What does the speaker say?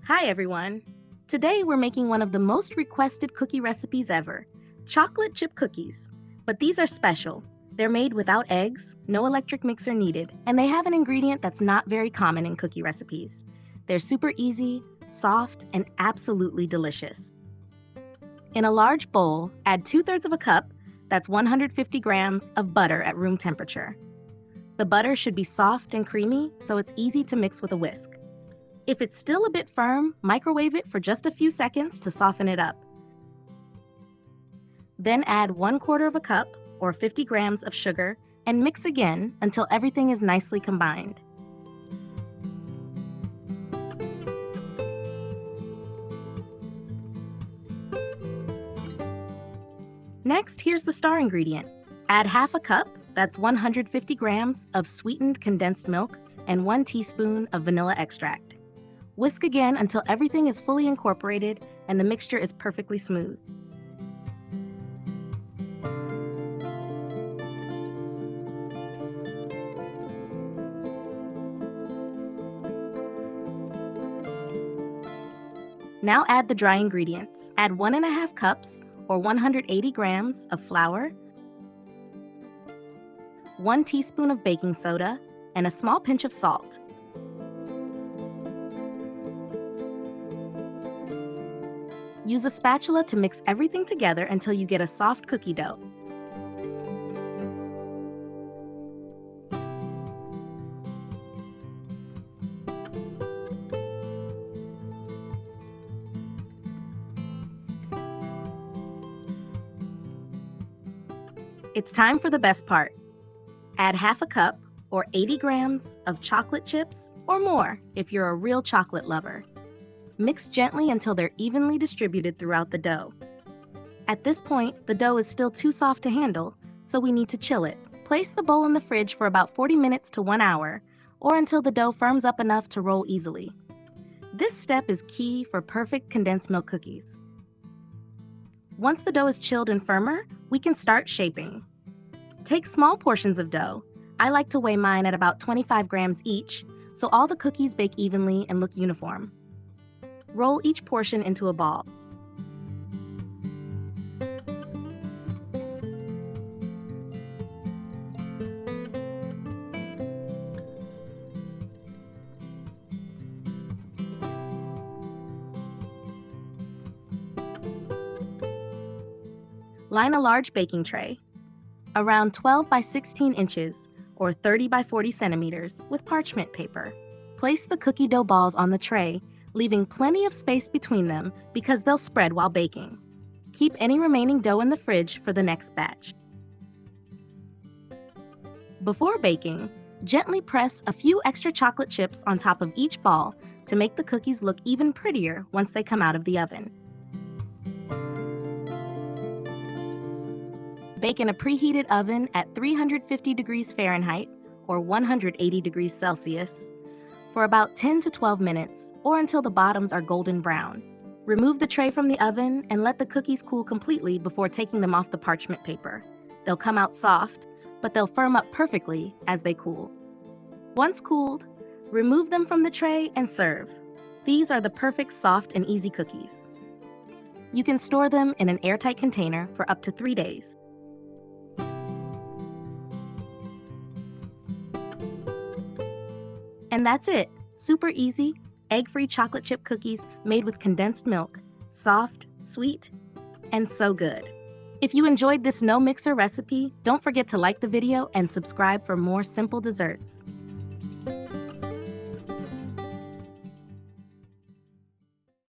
Hi everyone! Today we're making one of the most requested cookie recipes ever, chocolate chip cookies. But these are special. They're made without eggs, no electric mixer needed, and they have an ingredient that's not very common in cookie recipes. They're super easy, soft, and absolutely delicious. In a large bowl, add 2/3 of a cup, that's 150 grams, of butter at room temperature. The butter should be soft and creamy, so it's easy to mix with a whisk. If it's still a bit firm, microwave it for just a few seconds to soften it up. Then add 1/4 of a cup, or 50 grams, of sugar and mix again until everything is nicely combined. Next, here's the star ingredient. Add 1/2 cup, that's 150 grams, of sweetened condensed milk and 1 teaspoon of vanilla extract. Whisk again until everything is fully incorporated and the mixture is perfectly smooth. Now add the dry ingredients. Add 1½ cups, or 180 grams, of flour, 1 teaspoon of baking soda, and a small pinch of salt. Use a spatula to mix everything together until you get a soft cookie dough. It's time for the best part. Add 1/2 cup, or 80 grams, of chocolate chips, or more if you're a real chocolate lover. Mix gently until they're evenly distributed throughout the dough. At this point, the dough is still too soft to handle, so we need to chill it. Place the bowl in the fridge for about 40 minutes to 1 hour, or until the dough firms up enough to roll easily. This step is key for perfect condensed milk cookies. Once the dough is chilled and firmer, we can start shaping. Take small portions of dough. I like to weigh mine at about 25 grams each, so all the cookies bake evenly and look uniform. Roll each portion into a ball. Line a large baking tray, around 12 by 16 inches, or 30 by 40 centimeters, with parchment paper. Place the cookie dough balls on the tray, leaving plenty of space between them because they'll spread while baking. Keep any remaining dough in the fridge for the next batch. Before baking, gently press a few extra chocolate chips on top of each ball to make the cookies look even prettier once they come out of the oven. Bake in a preheated oven at 350 degrees Fahrenheit, or 180 degrees Celsius, for about 10 to 12 minutes, or until the bottoms are golden brown. Remove the tray from the oven and let the cookies cool completely before taking them off the parchment paper. They'll come out soft, but they'll firm up perfectly as they cool. Once cooled, remove them from the tray and serve. These are the perfect soft and easy cookies. You can store them in an airtight container for up to 3 days. And that's it. Super easy, egg-free chocolate chip cookies made with condensed milk. Soft, sweet, and so good. If you enjoyed this no-mixer recipe, don't forget to like the video and subscribe for more simple desserts.